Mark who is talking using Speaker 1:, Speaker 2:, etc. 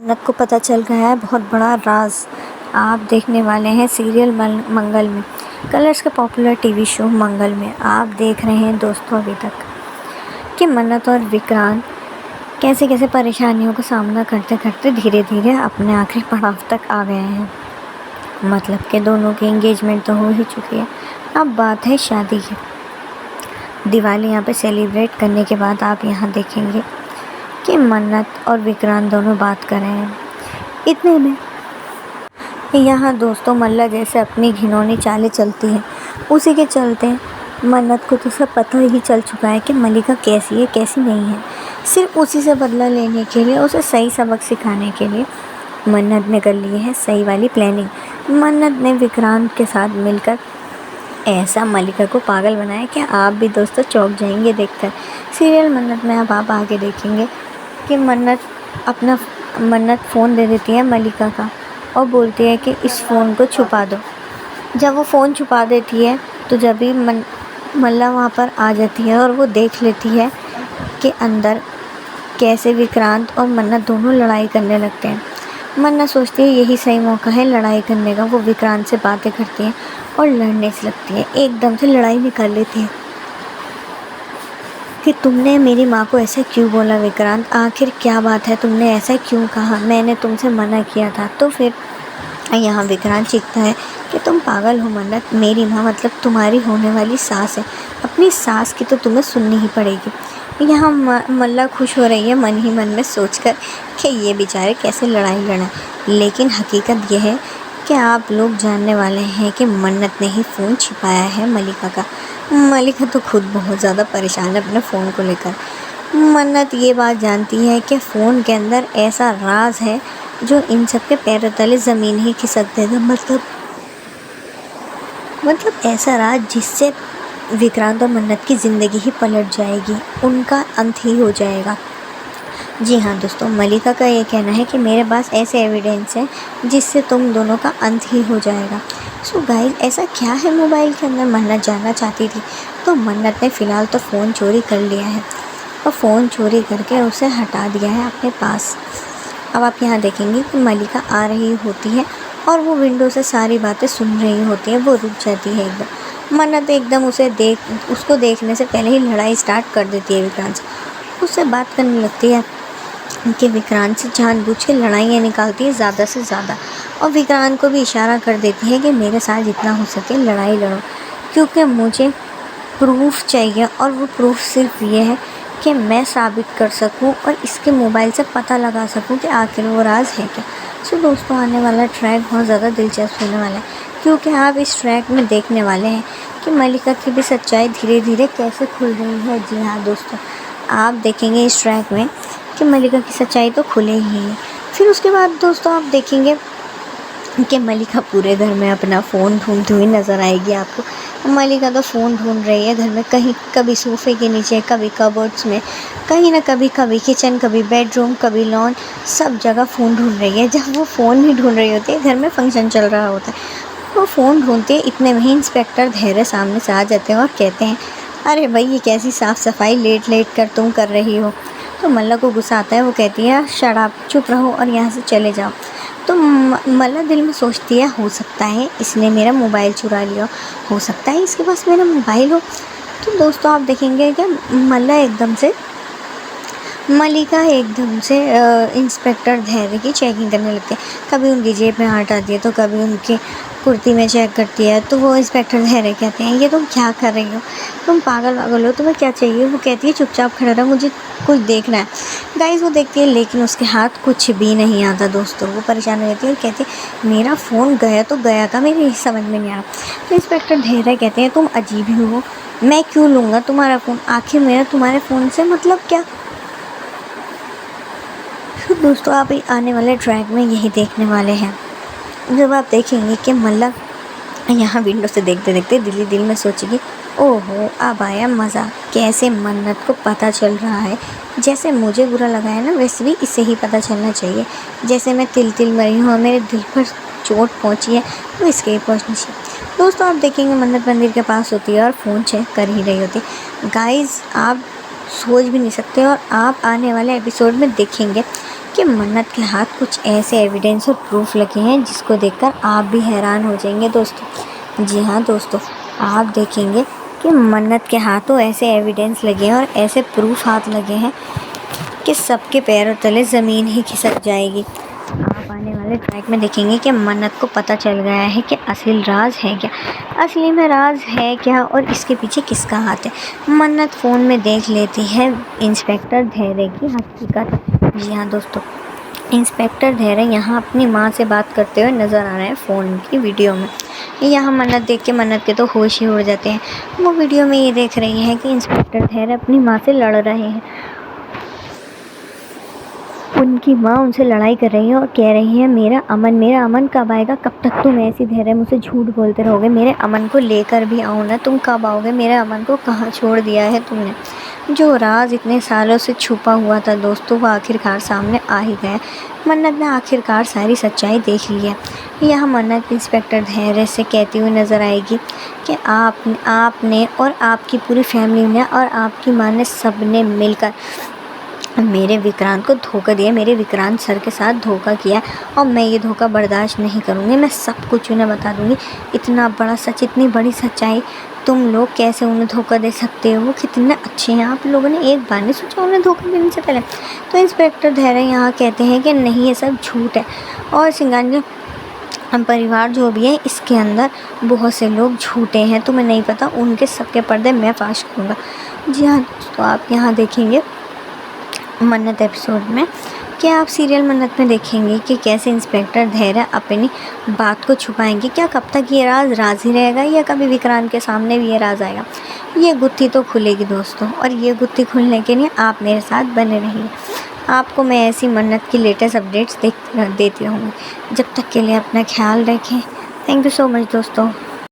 Speaker 1: नक को पता चल गया है बहुत बड़ा राज। आप देखने वाले हैं सीरियल मंगल में, कलर्स के पॉपुलर टीवी शो मंगल में। आप देख रहे हैं दोस्तों अभी तक कि मन्नत और विक्रांत कैसे कैसे परेशानियों का सामना करते करते धीरे धीरे अपने आखिरी पड़ाव तक आ गए हैं। मतलब कि दोनों की एंगेजमेंट तो हो ही चुकी है, अब बात है शादी की। दिवाली यहाँ पे सेलिब्रेट करने के बाद आप यहाँ देखेंगे कि मन्नत और विक्रांत दोनों बात कर रहे हैं। इतने में यहाँ दोस्तों मल्ला जैसे अपनी घिनौनी चालें चलती हैं, उसी के चलते मन्नत को तो सब पता ही चल चुका है कि मल्लिका कैसी है कैसी नहीं है। सिर्फ उसी से बदला लेने के लिए, उसे सही सबक सिखाने के लिए मन्नत ने कर ली है सही वाली प्लानिंग। मन्नत ने विक्रांत के साथ मिलकर ऐसा मल्लिका को पागल बनाया कि आप भी दोस्तों चौंक जाएंगे देखकर। सीरियल मन्नत में अब आप आगे देखेंगे कि मन्नत फ़ोन दे देती है मल्लिका का और बोलती है कि इस फ़ोन को छुपा दो। जब वो फ़ोन छुपा देती है तो जब भी मल्ला वहाँ पर आ जाती है और वो देख लेती है कि अंदर कैसे विक्रांत और मन्नत दोनों लड़ाई करने लगते हैं। मन्नत सोचती है यही सही मौका है लड़ाई करने का। वो विक्रांत से बातें करती है और लड़ने से लगती है, एकदम से लड़ाई निकाल लेती है कि तुमने मेरी माँ को ऐसे क्यों बोला विक्रांत, आखिर क्या बात है, तुमने ऐसा क्यों कहा, मैंने तुमसे मना किया था। तो फिर यहाँ विक्रांत चीखता है कि तुम पागल हो मन्नत, मेरी माँ मतलब तुम्हारी होने वाली सास है, अपनी सास की तो तुम्हें सुननी ही पड़ेगी। यहाँ मल्ला खुश हो रही है मन ही मन में सोचकर कि ये बेचारे कैसे लड़ाई लड़ा। लेकिन हकीकत यह है कि आप लोग जानने वाले हैं कि मन्नत ने ही फ़ोन छिपाया है मल्लिका का। मल्लिका तो खुद बहुत ज़्यादा परेशान है अपने फ़ोन को लेकर। मन्नत ये बात जानती है कि फ़ोन के अंदर ऐसा राज है जो इन सब के पैरों तले ज़मीन ही खिसक देगा। मतलब ऐसा राज जिससे विक्रांत और मन्नत की ज़िंदगी ही पलट जाएगी, उनका अंत ही हो जाएगा। जी हाँ दोस्तों, मल्लिका का ये कहना है कि मेरे पास ऐसे एविडेंस है जिससे तुम दोनों का अंत ही हो जाएगा। सो गाइस, ऐसा क्या है मोबाइल के अंदर, मन्नत जानना चाहती थी। तो मन्नत ने फ़िलहाल तो फ़ोन चोरी कर लिया है और फ़ोन चोरी करके उसे हटा दिया है अपने पास। अब आप यहाँ देखेंगे कि मल्लिका आ रही होती है और वो विंडो से सारी बातें सुन रही होती है। वो रुक जाती है एकदम। मन्नत एकदम उसको देखने से पहले ही लड़ाई स्टार्ट कर देती है विक्रांत से। उससे बात करने लगती है कि विक्रांत से जानबूझ के लड़ाइयाँ निकालती है ज़्यादा से ज़्यादा, और विक्रांत को भी इशारा कर देती है कि मेरे साथ जितना हो सके लड़ाई लड़ो, क्योंकि मुझे प्रूफ चाहिए। और वो प्रूफ सिर्फ ये है कि मैं साबित कर सकूं और इसके मोबाइल से पता लगा सकूं कि आखिर वो राज है क्या। सो दोस्तों, आने वाला ट्रैक बहुत ज़्यादा दिलचस्प होने वाला है, क्योंकि आप इस ट्रैक में देखने वाले हैं कि मल्लिका की भी सच्चाई धीरे धीरे कैसे खुल रही है। जी हाँ दोस्तों, आप देखेंगे इस ट्रैक में कि मल्लिका की सच्चाई तो खुले ही है। फिर उसके बाद दोस्तों आप देखेंगे कि मल्लिका पूरे घर में अपना फ़ोन ढूंढती हुई नज़र आएगी आपको। मल्लिका तो फ़ोन ढूंढ रही है घर में, कहीं कभी सोफ़े के नीचे, कभी कबर्ड्स में, कहीं ना कभी किचन, कभी बेडरूम, कभी लॉन, सब जगह फ़ोन ढूंढ रही है। जब वो फ़ोन नहीं ढूंढ रही होती है, घर में फंक्शन चल रहा होता है, वो फ़ोन ढूंढती है। इतने में ही इंस्पेक्टर धैर्य सामने से आ जाते हैं और कहते हैं, अरे भाई ये कैसी साफ़ सफाई लेट लेट कर तुम कर रही हो। तो मल्ला को गुस्सा आता है, वो कहती है शट अप, चुप रहो और यहाँ से चले जाओ। तो मल्ला दिल में सोचती है हो सकता है इसने मेरा मोबाइल चुरा लिया, हो सकता है इसके पास मेरा मोबाइल हो। तो दोस्तों आप देखेंगे कि मल्लिका एकदम से इंस्पेक्टर धैर्य की चेकिंग करने लगती है। कभी उनकी जेब में हाथ डालती है तो कभी उनकी कुर्ती में चेक करती है। तो वो इंस्पेक्टर धैर्य कहते हैं ये तुम क्या कर रही हो, तुम पागल हो, तुम्हें क्या चाहिए। वो कहती है चुपचाप खड़ा रहो, मुझे कुछ देखना है। गाइस वो देखती है लेकिन उसके हाथ कुछ भी नहीं आता। दोस्तों वो परेशान हो जाती है और कहती है मेरा फ़ोन गया तो गया का, मेरे समझ में नहीं आ रहा। तो इंस्पेक्टर धैर्य कहते हैं तुम अजीब ही हो, मैं क्यों लूँगा तुम्हारा फ़ोन, आखिर मेरा तुम्हारे फ़ोन से मतलब क्या। तो दोस्तों आप आने वाले ट्रैक में यही देखने वाले हैं। जब आप देखेंगे कि मल्ला यहाँ विंडो से देखते देखते दिल में सोचेगी ओहो अब आया मज़ा, कैसे मन्नत को पता चल रहा है, जैसे मुझे बुरा लगा है ना वैसे भी इसे ही पता चलना चाहिए। जैसे मैं तिल मरी हूँ और मेरे दिल पर चोट पहुँची है तो इसके ही पहुँचनी चाहिए। दोस्तों आप देखेंगे मन्नत मंदिर के पास होती है और फ़ोन चेक कर ही रही होती है। गाइज़ आप सोच भी नहीं सकते, और आप आने वाले एपिसोड में देखेंगे कि मन्नत के हाथ कुछ ऐसे एविडेंस और प्रूफ लगे हैं जिसको देखकर आप भी हैरान हो जाएंगे दोस्तों। जी हाँ दोस्तों, आप देखेंगे कि मन्नत के हाथों ऐसे एविडेंस लगे हैं और ऐसे प्रूफ हाथ लगे हैं कि सबके पैरों तले ज़मीन ही खिसक जाएगी। आप आने वाले ट्रैक में देखेंगे कि मन्नत को पता चल गया है कि असली राज है क्या, असली में राज है क्या और इसके पीछे किसका हाथ है। मन्नत फ़ोन में देख लेती है इंस्पेक्टर धैर्य की हकीकत। जी हाँ दोस्तों, इंस्पेक्टर धैर्य यहाँ अपनी माँ से बात करते हुए नज़र आ रहे हैं फ़ोन की वीडियो में। यहाँ मन्नत देख के मन्नत के तो होश ही उड़ जाते हैं। वो वीडियो में ये देख रही हैं कि इंस्पेक्टर धैर्य अपनी माँ से लड़ रहे हैं। उनकी माँ उनसे लड़ाई कर रही है और कह रही है मेरा अमन कब आएगा, कब तक तुम ऐसी धैर्य मुझसे झूठ बोलते रहोगे, मेरे अमन को लेकर भी आओ ना, तुम कब आओगे, मेरे अमन को कहाँ छोड़ दिया है तुमने। जो राज इतने सालों से छुपा हुआ था दोस्तों, वो आखिरकार सामने आ ही गया। मन्नत ने आखिरकार सारी सच्चाई देख ली है। यह मन्नत इंस्पेक्टर धैर्य से कहती हुई नज़र आएगी कि आपने और आपकी पूरी फैमिली ने और आपकी माँ ने सब ने मिलकर मेरे विक्रांत को धोखा दिया, मेरे विक्रांत सर के साथ धोखा किया और मैं ये धोखा बर्दाश्त नहीं करूँगी। मैं सब कुछ उन्हें बता दूँगी। इतना बड़ा सच, इतनी बड़ी सच्चाई तुम लोग कैसे उन्हें धोखा दे सकते हो। वो कितने अच्छे हैं, आप लोगों ने एक बार नहीं सोचा उन्हें धोखा देने से पहले। तो इंस्पेक्टर धैर्य यहाँ कहते हैं कि नहीं, ये सब झूठ है और सिंगानी परिवार जो भी है इसके अंदर बहुत से लोग झूठे हैं, तुम्हें नहीं पता, उनके सबके पर्दे मैं फाश करूँगा। जी हाँ दोस्तों, आप यहाँ देखेंगे मन्नत एपिसोड में कि आप सीरियल मन्नत में देखेंगे कि कैसे इंस्पेक्टर धैर्य अपनी बात को छुपाएंगे। क्या कब तक ये राज ही रहेगा या कभी विक्रांत के सामने भी ये राज आएगा। ये गुत्थी तो खुलेगी दोस्तों, और ये गुत्थी खुलने के लिए आप मेरे साथ बने रहिए। आपको मैं ऐसी मन्नत की लेटेस्ट अपडेट्स देती रहूँगी। जब तक के लिए अपना ख्याल रखें। थैंक यू सो मच दोस्तों।